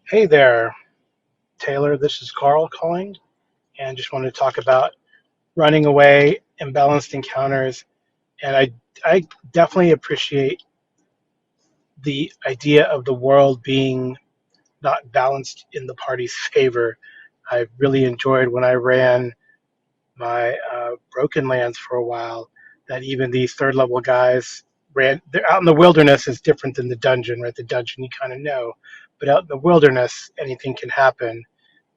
Hey there, Taylor. This is Carl calling, and just wanted to talk about running away, imbalanced encounters, and I definitely appreciate the idea of the world being not balanced in the party's favor. I really enjoyed when I ran my Broken Lands for a while. That even these third level guys ran. They're out in the wilderness is different than the dungeon, right? The dungeon you kind of know, but out in the wilderness, anything can happen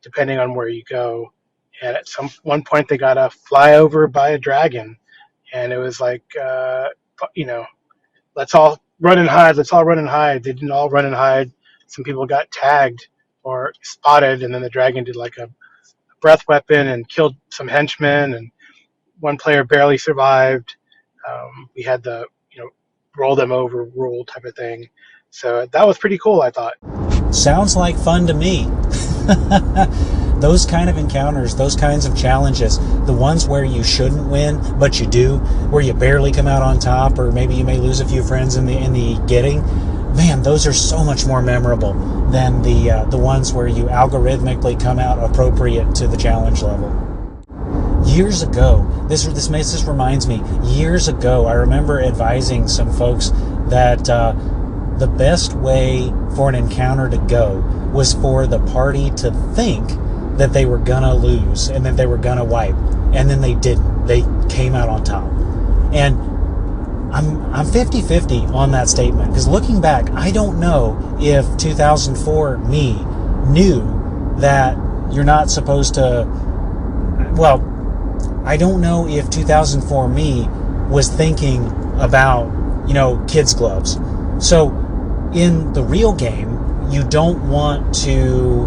depending on where you go. And at some one point, they got a flyover by a dragon, and it was like, you know, let's all run and hide. Let's all run and hide. They didn't all run and hide. Some people got tagged or spotted, and then the dragon did like a breath weapon and killed some henchmen, and one player barely survived. We had the roll them over rule type of thing. So that was pretty cool, I thought. Sounds like fun to me. Those kind of encounters, those kinds of challenges, the ones where you shouldn't win, but you do, where you barely come out on top, or maybe you may lose a few friends in the getting, man, those are so much more memorable than the ones where you algorithmically come out appropriate to the challenge level. Years ago, this reminds me, years ago, I remember advising some folks that the best way for an encounter to go was for the party to think that they were gonna lose and that they were gonna wipe, and then they didn't. They came out on top. And I'm 50-50 on that statement, because looking back, I don't know if 2004 me knew that you're not supposed to, well, I don't know if 2004 me was thinking about, kids' gloves. So in the real game, you don't want to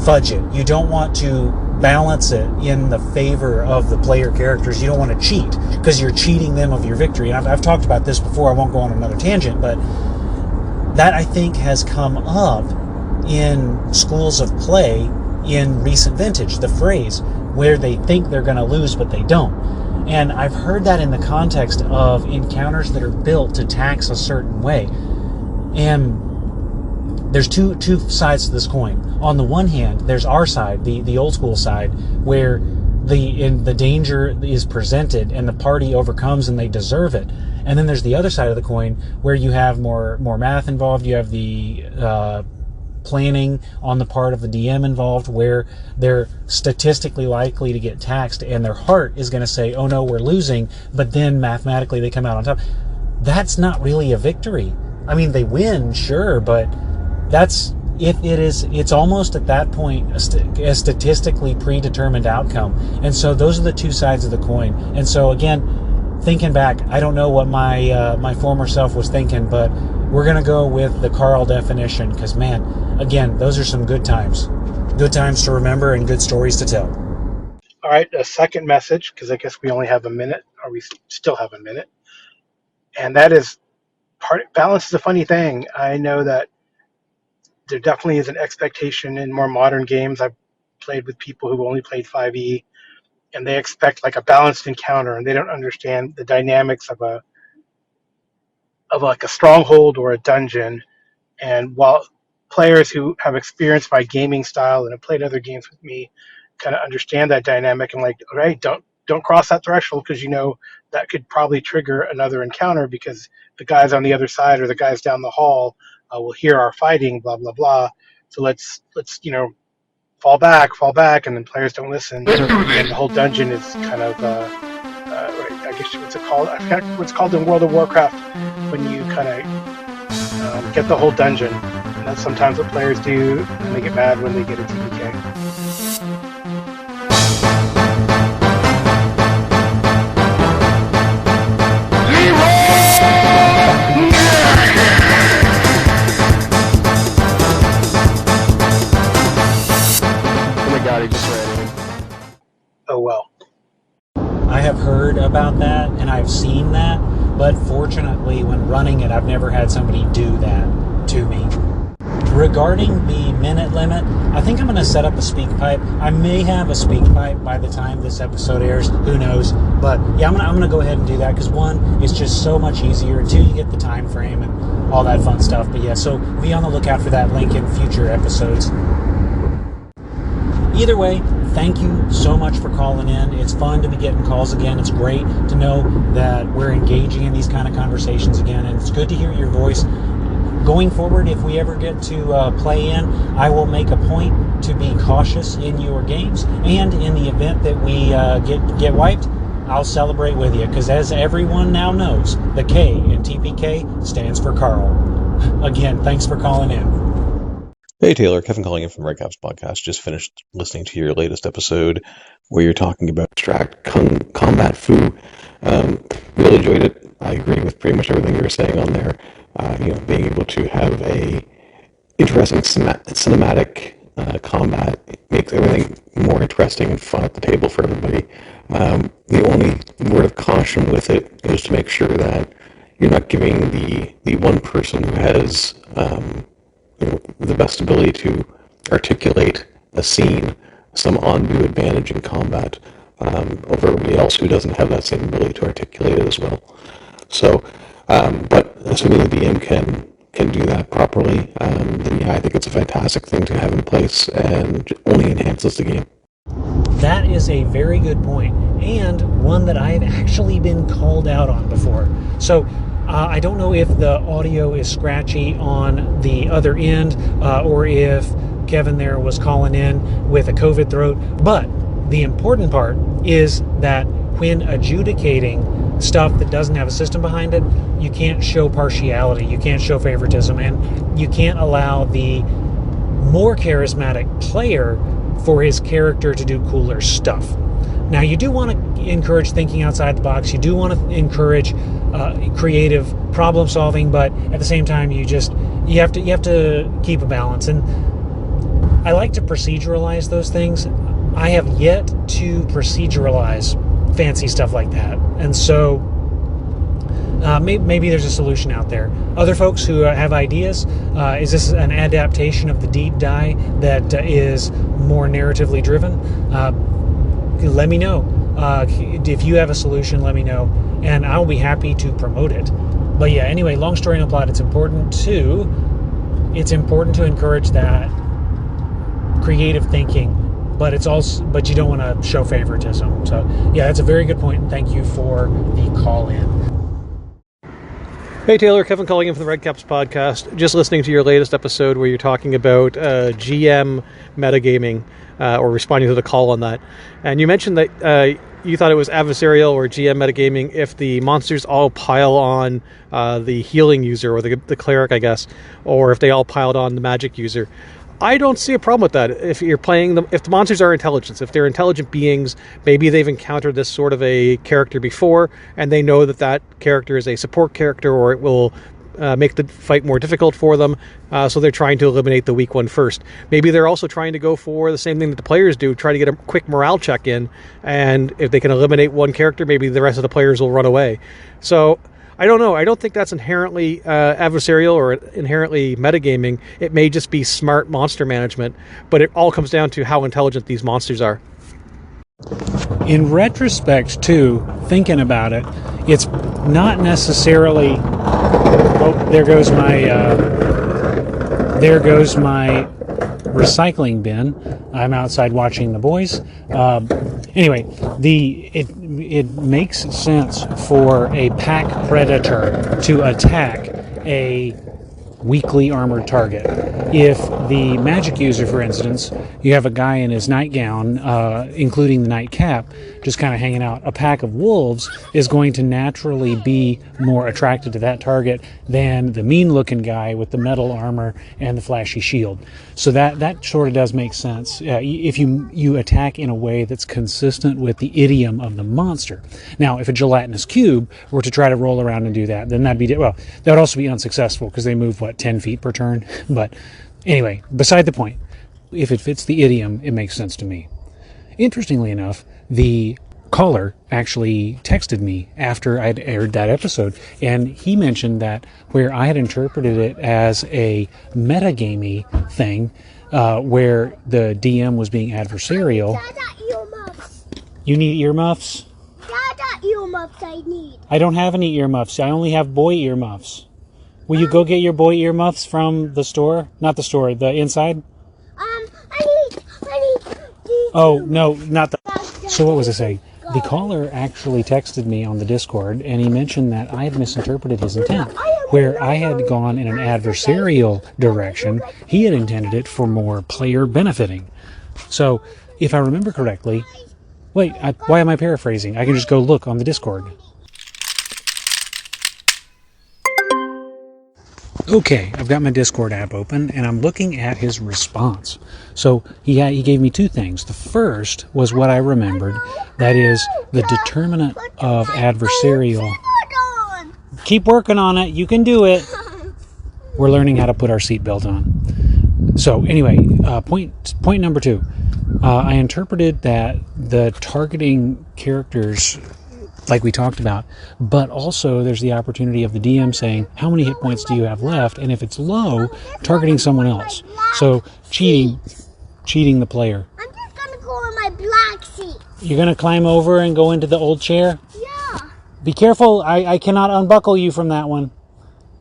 fudge it. You don't want to balance it in the favor of the player characters. You don't want to cheat, because you're cheating them of your victory. And I've talked about this before. I won't go on another tangent, but that, I think, has come up in schools of play in recent vintage, the phrase where they think they're going to lose but they don't. And I've heard that in the context of encounters that are built to tax a certain way. And there's two sides to this coin. On the one hand, there's our side, the old school side, where the danger is presented and the party overcomes and they deserve it. And then there's the other side of the coin, where you have more math involved. You have the planning on the part of the DM involved, where they're statistically likely to get taxed and their heart is going to say, oh no, we're losing, but then mathematically they come out on top. That's not really a victory. I mean, they win, sure, but it's almost at that point a statistically predetermined outcome. And so those are the two sides of the coin. And so again, thinking back, I don't know what my former self was thinking, but we're going to go with the Carl definition, because, man, again, those are some good times. Good times to remember and good stories to tell. All right, a second message, because I guess we only have a minute, or we still have a minute. And that is, balance is a funny thing. I know that there definitely is an expectation in more modern games. I've played with people who only played 5e, and they expect like a balanced encounter, and they don't understand the dynamics of like a stronghold or a dungeon. And while players who have experienced my gaming style and have played other games with me kind of understand that dynamic, and like, all right, don't cross that threshold, because that could probably trigger another encounter, because the guys on the other side or the guys down the hall will hear our fighting, blah blah blah. So let's fall back, and then players don't listen, and the whole dungeon is kind of I guess what's it called? I forgot what's called in World of Warcraft when you kind of get the whole dungeon. And that's sometimes what players do, and they get mad when they get a TPK. Oh well. I have heard about that and I've seen that, but fortunately when running it, I've never had somebody do that to me. Regarding the minute limit, I think I'm going to set up a speak pipe. I may have a speak pipe by the time this episode airs. Who knows? But yeah, I'm going to go ahead and do that because one, it's just so much easier. Two, you get the time frame and all that fun stuff. But yeah, so be on the lookout for that link in future episodes. Either way, thank you so much for calling in. It's fun to be getting calls again. It's great to know that we're engaging in these kind of conversations again, and it's good to hear your voice. Going forward, if we ever get to play in, I will make a point to be cautious in your games, and in the event that we get wiped, I'll celebrate with you, because as everyone now knows, the K in TPK stands for Carl. Again, thanks for calling in. Hey Taylor, Kevin calling in from Redcaps podcast. Just finished listening to your latest episode where you're talking about abstract combat foo. Really enjoyed it. I agree with pretty much everything you were saying on there. Being able to have a interesting cinematic combat makes everything more interesting and fun at the table for everybody. The only word of caution with it is to make sure that you're not giving the one person who has the best ability to articulate a scene some undue advantage in combat over everybody else who doesn't have that same ability to articulate it as well. So, but assuming the DM can do that properly, then yeah, I think it's a fantastic thing to have in place and only enhances the game. That is a very good point, and one that I've actually been called out on before. So I don't know if the audio is scratchy on the other end, or if Kevin there was calling in with a COVID throat, but the important part is that when adjudicating stuff that doesn't have a system behind it, you can't show partiality, you can't show favoritism, and you can't allow the more charismatic player for his character to do cooler stuff. Now, you do want to encourage thinking outside the box. You do want to encourage creative problem solving, but at the same time, you have to keep a balance. And I like to proceduralize those things. I have yet to proceduralize fancy stuff like that, and so maybe there's a solution out there. Other folks who have ideas, is this an adaptation of the deep die that is more narratively driven? Let me know. If you have a solution, let me know, and I'll be happy to promote it. But yeah, anyway, long story no plot. It's important to encourage that creative thinking, but you don't want to show favoritism. So yeah, that's a very good point, and thank you for the call in. Hey Taylor, Kevin calling in from the Redcaps podcast. Just listening to your latest episode where you're talking about GM metagaming, or responding to the call on that. And you mentioned that you thought it was adversarial or GM metagaming if the monsters all pile on the healing user or the cleric, I guess, or if they all piled on the magic user. I don't see a problem with that. If you're playing them, if the monsters are intelligence, if they're intelligent beings, maybe they've encountered this sort of a character before, and they know that character is a support character, or it will make the fight more difficult for them. So they're trying to eliminate the weak one first. Maybe they're also trying to go for the same thing that the players do, try to get a quick morale check in, and if they can eliminate one character, maybe the rest of the players will run away. So I don't know. I don't think that's inherently adversarial or inherently metagaming. It may just be smart monster management, but it all comes down to how intelligent these monsters are. In retrospect, too, thinking about it, it's not necessarily... Oh, there goes my recycling bin. I'm outside watching the boys. Anyway, it makes sense for a pack predator to attack a weakly armored target. If the magic user, for instance, you have a guy in his nightgown, including the nightcap, just kind of hanging out, a pack of wolves is going to naturally be more attracted to that target than the mean-looking guy with the metal armor and the flashy shield. So that sort of does make sense if you attack in a way that's consistent with the idiom of the monster. Now, if a gelatinous cube were to try to roll around and do that, then that would also be unsuccessful because they move 10 feet per turn. But anyway, beside the point, if it fits the idiom, it makes sense to me. Interestingly enough, the caller actually texted me after I'd aired that episode, and he mentioned that where I had interpreted it as a metagamey thing, where the DM was being adversarial. Dada, earmuffs. You need earmuffs? Dada, earmuffs I need. I don't have any earmuffs. I only have boy earmuffs. Will you go get your boy earmuffs from the store? Not the store, the inside? I need Oh, no, not the... So what was I saying? The caller actually texted me on the Discord, and he mentioned that I had misinterpreted his intent. Where I had gone in an adversarial direction, he had intended it for more player benefiting. So, if I remember correctly... Wait, why am I paraphrasing? I can just go look on the Discord. Okay, I've got my Discord app open, and I'm looking at his response. So he gave me two things. The first was what I remembered. That is the determinant of adversarial. Keep working on it. You can do it. We're learning how to put our seatbelt on. So anyway, point number two. I interpreted that the targeting characters, like we talked about, but also there's the opportunity of the DM saying, how many hit points do you have left? And if it's low, targeting someone else. So cheating the player. I'm just gonna go in my black seat. You're going to climb over and go into the old chair? Yeah. Be careful. I cannot unbuckle you from that one.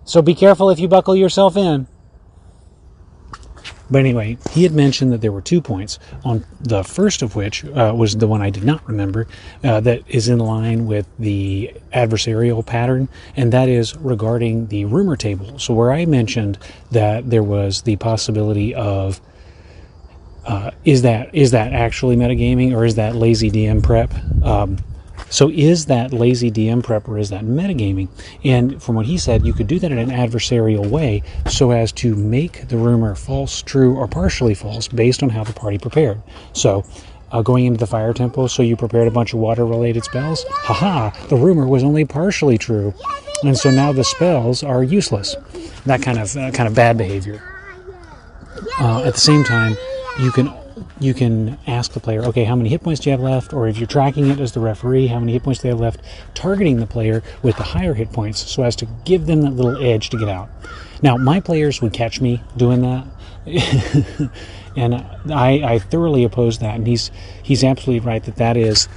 So be careful if you buckle yourself in. But anyway, he had mentioned that there were 2 points, on the first of which was the one I did not remember, that is in line with the adversarial pattern, and that is regarding the rumor table. So where I mentioned that there was the possibility of, is that actually metagaming, or is that lazy DM prep? So is that lazy DM prep, or is that metagaming? And from what he said, you could do that in an adversarial way so as to make the rumor false, true, or partially false based on how the party prepared. So going into the fire temple, so you prepared a bunch of water-related spells? Haha, the rumor was only partially true. And so now the spells are useless. That kind of bad behavior. At the same time, you can ask the player, okay, how many hit points do you have left? Or if you're tracking it as the referee, how many hit points do they have left? Targeting the player with the higher hit points so as to give them that little edge to get out. Now, my players would catch me doing that. And I thoroughly oppose that. And he's absolutely right that is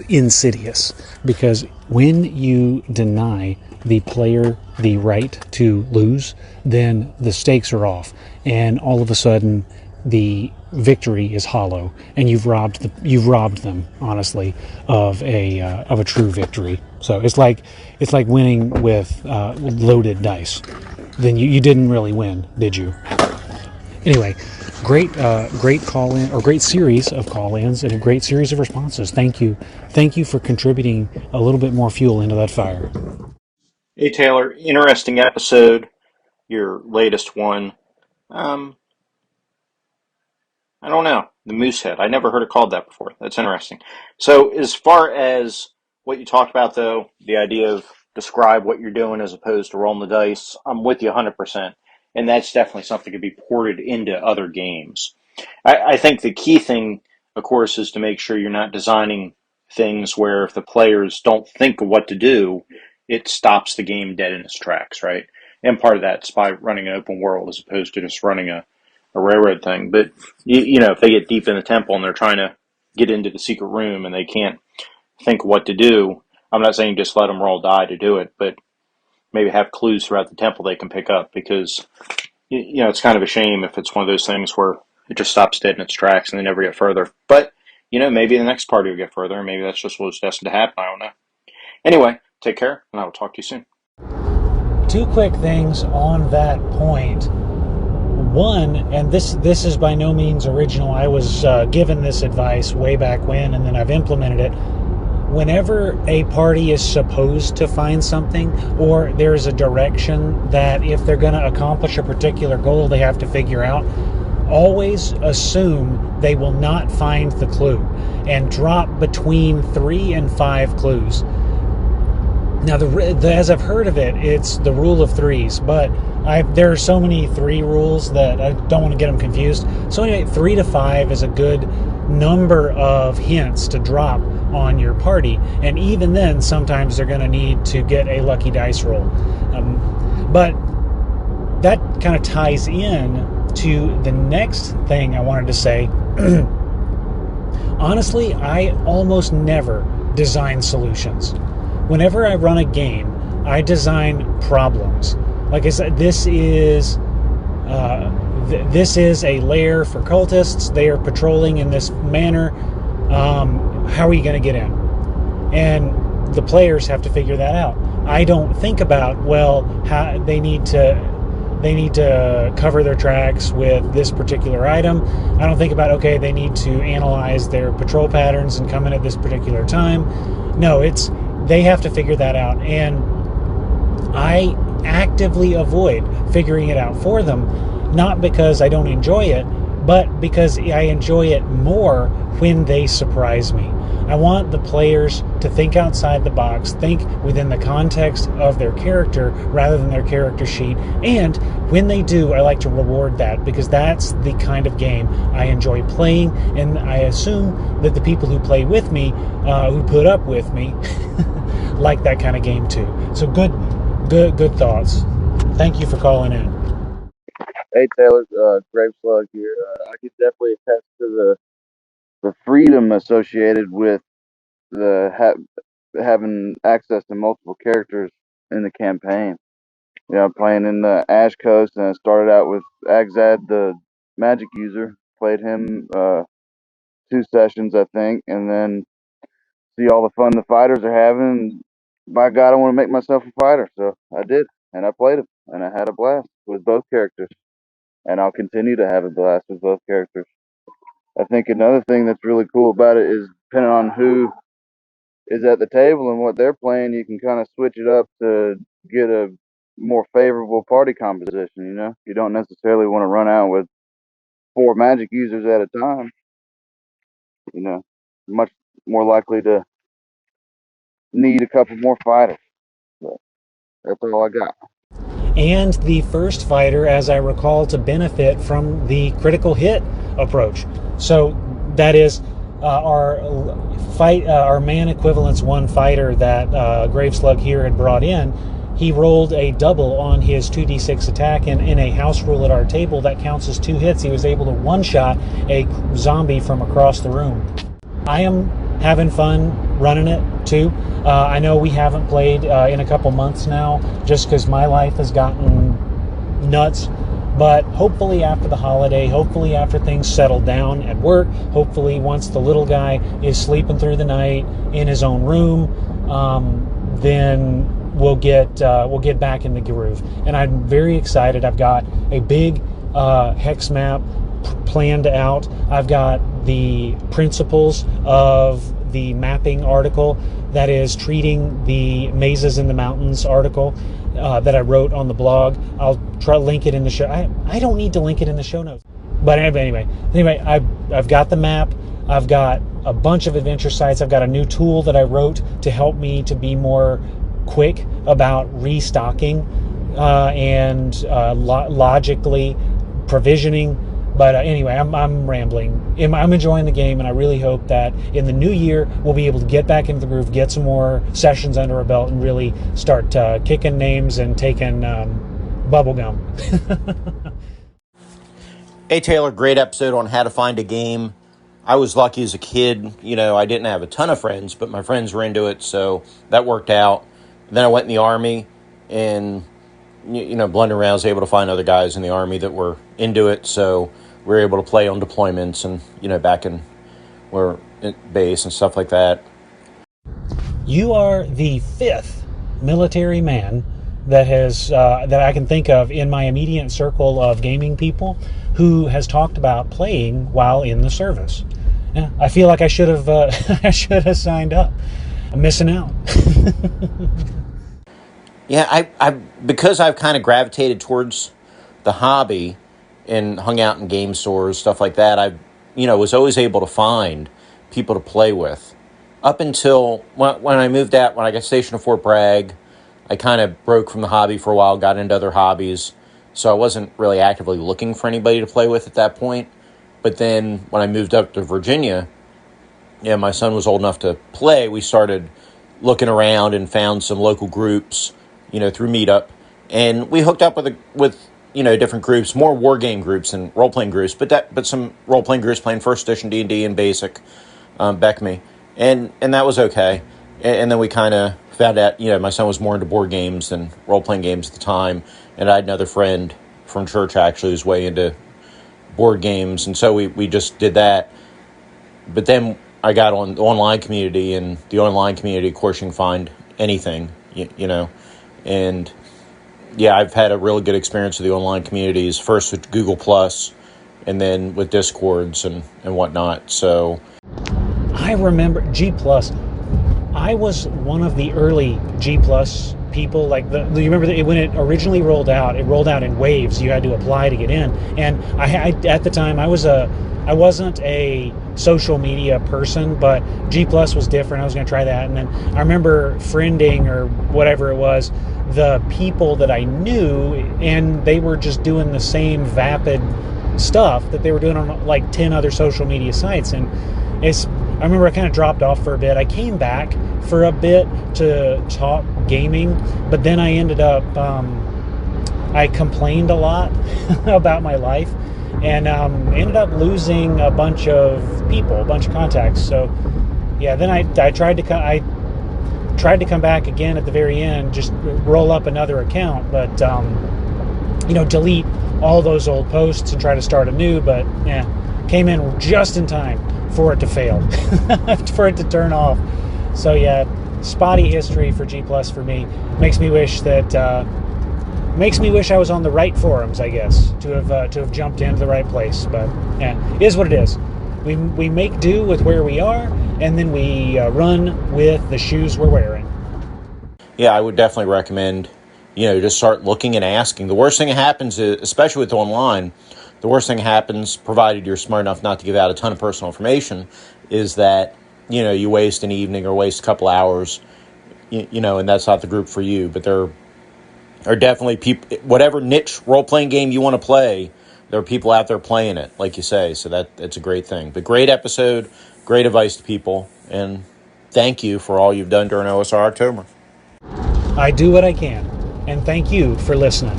insidious. Because when you deny the player the right to lose, then the stakes are off. And all of a sudden, the victory is hollow, and you've robbed them, honestly, of a true victory. So it's like winning with loaded dice. Then you didn't really win, did you? Anyway, great call-in, or great series of call-ins, and a great series of responses. Thank you for contributing a little bit more fuel into that fire. Hey Taylor, interesting episode, your latest one. I don't know. The Moosehead. I never heard it called that before. That's interesting. So as far as what you talked about, though, the idea of describe what you're doing as opposed to rolling the dice, I'm with you 100%. And that's definitely something that could be ported into other games. I think the key thing, of course, is to make sure you're not designing things where if the players don't think of what to do, it stops the game dead in its tracks, right? And part of that's by running an open world as opposed to just running a railroad thing. But you know, if they get deep in the temple and they're trying to get into the secret room and they can't think what to do, I'm not saying just let them roll die to do it, but maybe have clues throughout the temple they can pick up, because you know, it's kind of a shame if it's one of those things where it just stops dead in its tracks and they never get further. But you know, maybe the next party will get further, and maybe that's just what's destined to happen. I don't know. Anyway, take care, and I will talk to you soon. 2 quick things on that point. One, and this is by no means original. I was given this advice way back when, and then I've implemented it. Whenever a party is supposed to find something, or there's a direction that if they're going to accomplish a particular goal they have to figure out, always assume they will not find the clue, and drop between 3 and 5 clues. Now, as I've heard of it, it's the rule of 3s, but there are so many 3 rules that I don't want to get them confused. So anyway, 3 to 5 is a good number of hints to drop on your party. And even then, sometimes they're going to need to get a lucky dice roll. But that kind of ties in to the next thing I wanted to say. Honestly, I almost never design solutions. Whenever I run a game, I design problems. Like I said, this is a lair for cultists. They are patrolling in this manner. How are you going to get in? And the players have to figure that out. I don't think about, well, how they need to cover their tracks with this particular item. I don't think about, okay, they need to analyze their patrol patterns and come in at this particular time. No, they have to figure that out, and I actively avoid figuring it out for them, not because I don't enjoy it, but because I enjoy it more when they surprise me. I want the players to think outside the box, think within the context of their character rather than their character sheet. And when they do, I like to reward that, because that's the kind of game I enjoy playing. And I assume that the people who play with me, who put up with me, like that kind of game too. So good thoughts. Thank you for calling in. Hey Taylor, GraveSlugg here. I could definitely attest to the freedom associated with having access to multiple characters in the campaign. You know, playing in the Ash Coast, and I started out with Agzad, the magic user. Played him 2 sessions, I think, and then see all the fun the fighters are having. By God, I want to make myself a fighter, so I did, and I played him, and I had a blast with both characters, and I'll continue to have a blast with both characters. I think another thing that's really cool about it is, depending on who is at the table and what they're playing, you can kind of switch it up to get a more favorable party composition. You know, you don't necessarily want to run out with 4 magic users at a time. You know, much more likely to need a couple more fighters. But that's all I got. And the first fighter, as I recall, to benefit from the critical hit approach. So that is our man equivalence 1 fighter that GraveSlugg here had brought in. He rolled a double on his 2d6 attack, and in a house rule at our table that counts as 2 hits, he was able to one-shot a zombie from across the room. I am having fun running it too. I know we haven't played in a couple months now, just because my life has gotten nuts. But hopefully after the holiday, hopefully after things settle down at work, hopefully once the little guy is sleeping through the night in his own room, then we'll get back in the groove. And I'm very excited. I've got a big hex map planned out. I've got the principles of the mapping article that is treating the mazes in the mountains article that I wrote on the blog. I'll try to link it in the show. I don't need to link it in the show notes. But anyway, I've got the map. I've got a bunch of adventure sites. I've got a new tool that I wrote to help me to be more quick about restocking and logically provisioning. But anyway, I'm rambling. I'm enjoying the game, and I really hope that in the new year we'll be able to get back into the groove, get some more sessions under our belt, and really start kicking names and taking bubble gum. Hey Taylor, great episode on how to find a game. I was lucky as a kid. You know, I didn't have a ton of friends, but my friends were into it, so that worked out. Then I went in the Army, and blundering around, I was able to find other guys in the Army that were into it, so we were able to play on deployments and, back in where base and stuff like that. You are the 5th military man that has that I can think of in my immediate circle of gaming people who has talked about playing while in the service. Yeah, I feel like I should have I should have signed up. I'm missing out. Yeah, I because I've kind of gravitated towards the hobby and hung out in game stores, stuff like that, I was always able to find people to play with. Up until when I moved out, when I got stationed at Fort Bragg, I kind of broke from the hobby for a while, got into other hobbies, so I wasn't really actively looking for anybody to play with at that point. But then when I moved up to Virginia, my son was old enough to play, we started looking around and found some local groups, through Meetup, and we hooked up with different groups, more war game groups and role playing groups, but some role playing groups playing first edition D&D and basic, Beckme, and that was okay. And then we kind of found out, my son was more into board games than role playing games at the time, and I had another friend from church actually who's way into board games, and so we just did that. But then I got on the online community, and the online community, of course, you can find anything, and I've had a really good experience with the online communities, first with Google Plus, and then with Discords and whatnot. So I remember G Plus. I was one of the early G Plus people. Like you remember that when it originally rolled out, it rolled out in waves. You had to apply to get in, and I at the time I wasn't a social media person, but G Plus was different. I was going to try that, and then I remember friending or whatever it was the people that I knew, and they were just doing the same vapid stuff that they were doing on like 10 other social media sites. And I remember I kind of dropped off for a bit. I came back for a bit to talk gaming, but then I ended up I complained a lot about my life, and ended up losing a bunch of people, a bunch of contacts. So yeah, then I tried to come back again at the very end, just roll up another account, but delete all those old posts and try to start anew. But came in just in time for it to fail, for it to turn off. So yeah, spotty history for G Plus for me. Makes me wish I was on the right forums, I guess, to have jumped into the right place. But it is what it is. We make do with where we are, and then we run with the shoes we're wearing. Yeah, I would definitely recommend, just start looking and asking. The worst thing that happens is, especially with online, the worst thing that happens, provided you're smart enough not to give out a ton of personal information, is that, you waste an evening or waste a couple hours, and that's not the group for you. But there are definitely people, whatever niche role-playing game you want to play, there are people out there playing it, like you say, so that's a great thing. But great episode, great advice to people, and thank you for all you've done during OSR October. I do what I can, and thank you for listening.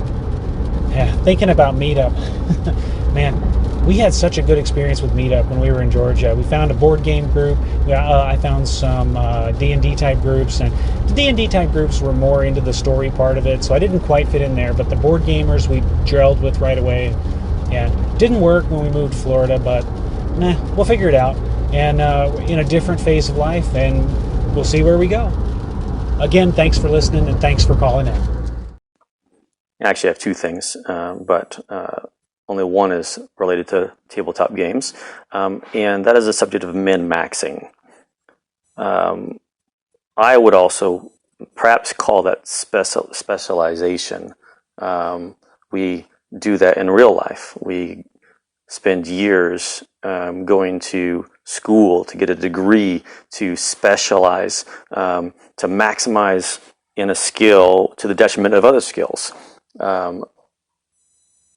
Yeah, thinking about Meetup, man, we had such a good experience with Meetup when we were in Georgia. We found a board game group. I found some D&D type groups, and the D&D type groups were more into the story part of it, so I didn't quite fit in there. But the board gamers we gelled with right away. Yeah, didn't work when we moved to Florida, but we'll figure it out. And in a different phase of life, and we'll see where we go. Again, thanks for listening, and thanks for calling in. I actually have two things, but only one is related to tabletop games, and that is the subject of min-maxing. I would also perhaps call that specialization. We do that in real life. We spend years going to school to get a degree, to specialize, to maximize in a skill to the detriment of other skills.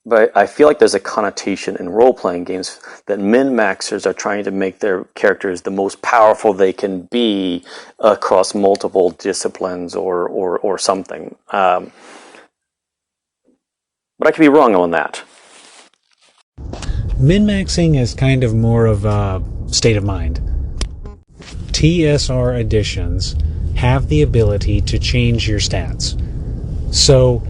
But I feel like there's a connotation in role-playing games that min-maxers are trying to make their characters the most powerful they can be across multiple disciplines or something. But I could be wrong on that. Min-maxing is kind of more of a state of mind. TSR editions have the ability to change your stats. So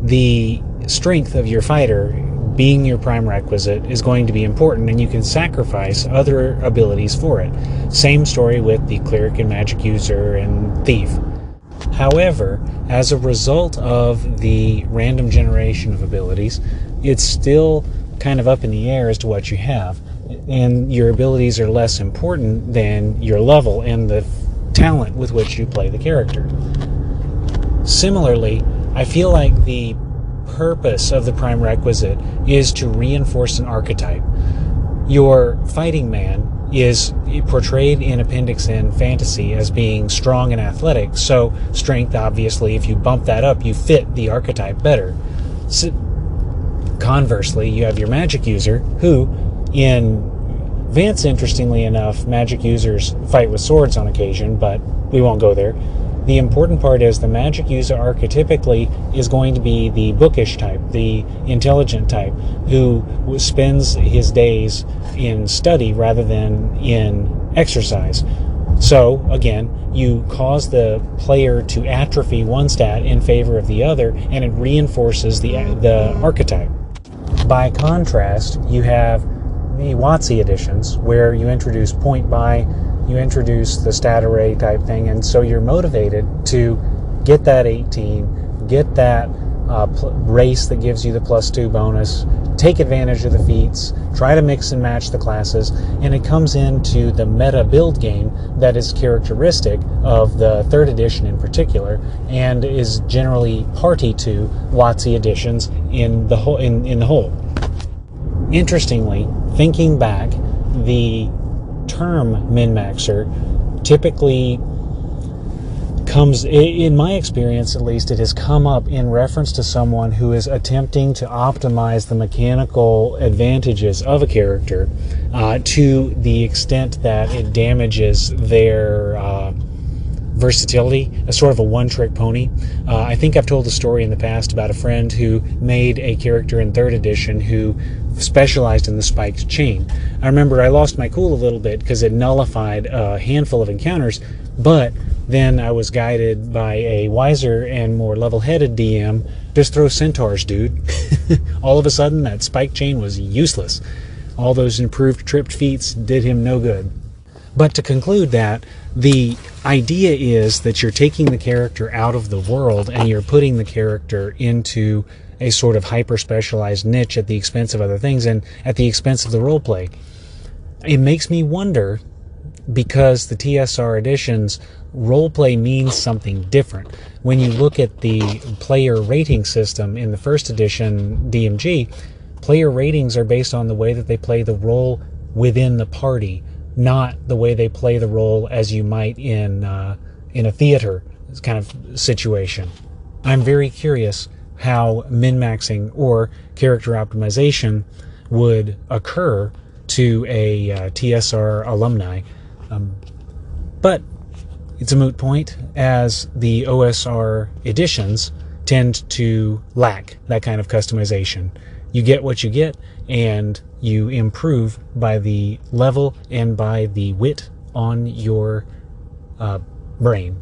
the strength of your fighter being your prime requisite is going to be important, and you can sacrifice other abilities for it. Same story with the cleric and magic user and thief. However, as a result of the random generation of abilities, it's still kind of up in the air as to what you have, and your abilities are less important than your level and the talent with which you play the character. Similarly, I feel like the purpose of the prime requisite is to reinforce an archetype. Your fighting man is portrayed in Appendix N fantasy as being strong and athletic, so strength, obviously, if you bump that up, you fit the archetype better. So, conversely, you have your magic user, who, in Vance, interestingly enough, magic users fight with swords on occasion, but we won't go there. The important part is the magic user archetypically is going to be the bookish type, the intelligent type, who spends his days in study rather than in exercise. So, again, you cause the player to atrophy one stat in favor of the other, and it reinforces the archetype. By contrast, you have the WotC editions, where you introduce point buy, you introduce the stat array type thing, and so you're motivated to get that 18, get that race that gives you the +2 bonus, take advantage of the feats, try to mix and match the classes, and it comes into the meta build game that is characteristic of the 3rd edition in particular, and is generally party to WotC editions in the whole. Interestingly, thinking back, the term min-maxer typically comes, in my experience at least, it has come up in reference to someone who is attempting to optimize the mechanical advantages of a character to the extent that it damages their versatility, a sort of a one-trick pony. I think I've told a story in the past about a friend who made a character in 3rd edition who specialized in the spiked chain. I remember I lost my cool a little bit because it nullified a handful of encounters, but then I was guided by a wiser and more level-headed DM, just throw centaurs, dude. All of a sudden, that spike chain was useless. All those improved tripped feats did him no good. But to conclude that, the idea is that you're taking the character out of the world and you're putting the character into a sort of hyper-specialized niche at the expense of other things and at the expense of the roleplay. It makes me wonder, because the TSR editions, roleplay means something different. When you look at the player rating system in the 1st edition DMG, player ratings are based on the way that they play the role within the party, not the way they play the role as you might in a theater kind of situation. I'm very curious how min-maxing or character optimization would occur to a TSR alumni. But it's a moot point, as the OSR editions tend to lack that kind of customization. You get what you get, and you improve by the level and by the wit on your brain.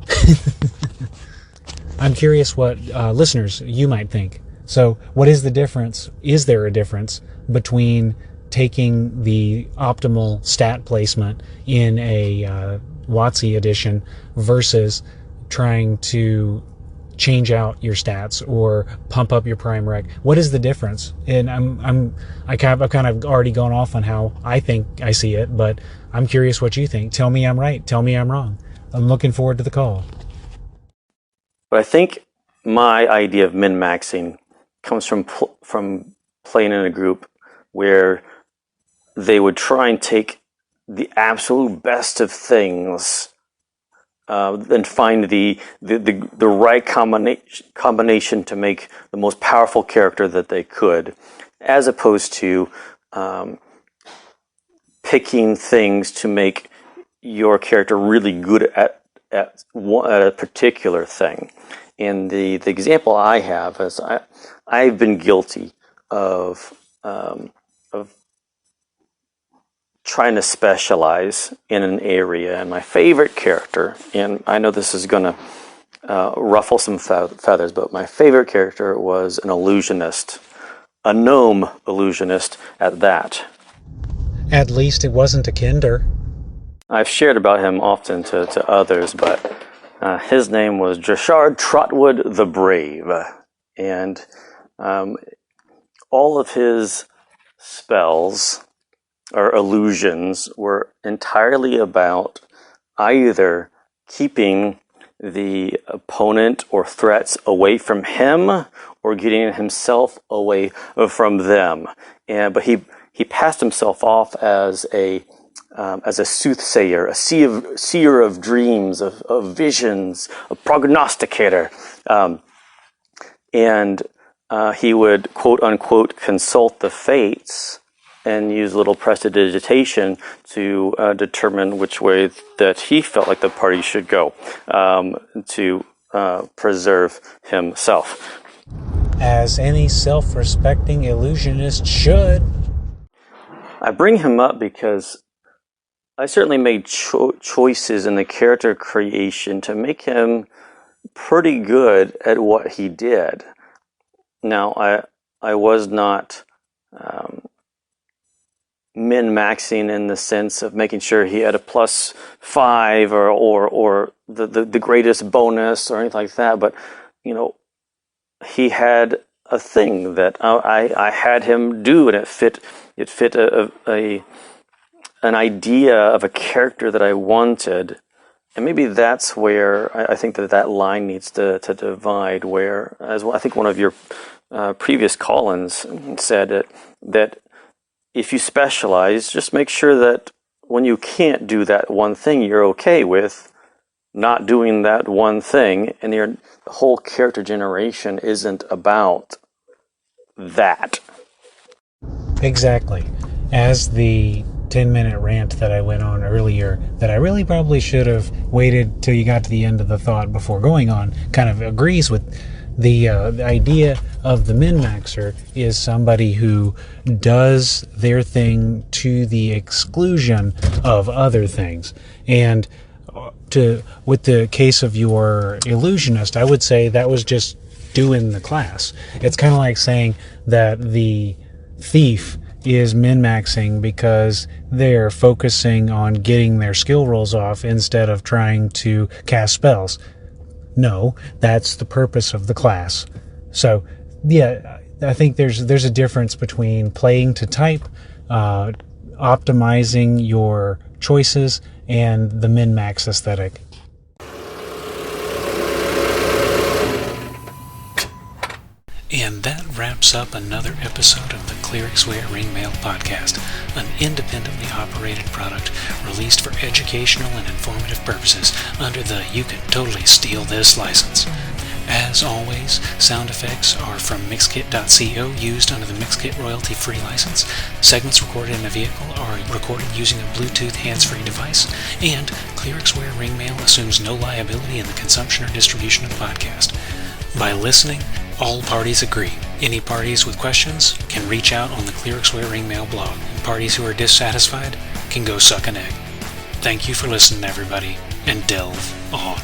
I'm curious what listeners you might think. So what is the difference? Is there a difference between taking the optimal stat placement in a WotC edition versus trying to change out your stats or pump up your prime rec? What is the difference? And I've kind of already gone off on how I think I see it, but I'm curious what you think. Tell me I'm right. Tell me I'm wrong. I'm looking forward to the call. But I think my idea of min-maxing comes from playing in a group where they would try and take the absolute best of things and find the right combination to make the most powerful character that they could, as opposed to picking things to make your character really good at a particular thing. And the example I have is I've been guilty of trying to specialize in an area, and my favorite character, and I know this is going to ruffle some feathers, but my favorite character was an illusionist, a gnome illusionist at that. At least it wasn't a kinder. I've shared about him often to others, but his name was Drashard Trotwood the Brave, and all of his spells or illusions were entirely about either keeping the opponent or threats away from him or getting himself away from them. But he passed himself off as a soothsayer, a seer of dreams, of visions, a prognosticator. And he would, quote unquote, consult the fates and use a little prestidigitation to determine which way that he felt like the party should go to preserve himself. As any self-respecting illusionist should. I bring him up because I certainly made choices in the character creation to make him pretty good at what he did. Now, I was not min-maxing in the sense of making sure he had a +5 or the greatest bonus or anything like that, but he had a thing that I had him do, and it fit an idea of a character that I wanted. And maybe that's where I think that line needs to divide, where, as I think one of your previous call-ins said, that if you specialize, just make sure that when you can't do that one thing, you're okay with not doing that one thing, and your whole character generation isn't about that. Exactly. As the 10-minute rant that I went on earlier, that I really probably should have waited till you got to the end of the thought before going on, kind of agrees with the idea of the min-maxer is somebody who does their thing to the exclusion of other things. And with the case of your illusionist, I would say that was just doing the class. It's kind of like saying that the thief is min-maxing because they're focusing on getting their skill rolls off instead of trying to cast spells. No, that's the purpose of the class. So, yeah, I think there's a difference between playing to type, optimizing your choices, and the min-max aesthetic. And that wraps up another episode of the Clerics Wear Ringmail podcast, an independently operated product released for educational and informative purposes under the You Can Totally Steal This license. As always, sound effects are from mixkit.co used under the Mixkit royalty-free license. Segments recorded in a vehicle are recorded using a Bluetooth hands-free device, and Clerics Wear Ringmail assumes no liability in the consumption or distribution of the podcast. By listening, all parties agree. Any parties with questions can reach out on the Clerics Wear Ringmail blog, and parties who are dissatisfied can go suck an egg. Thank you for listening, everybody, and delve on.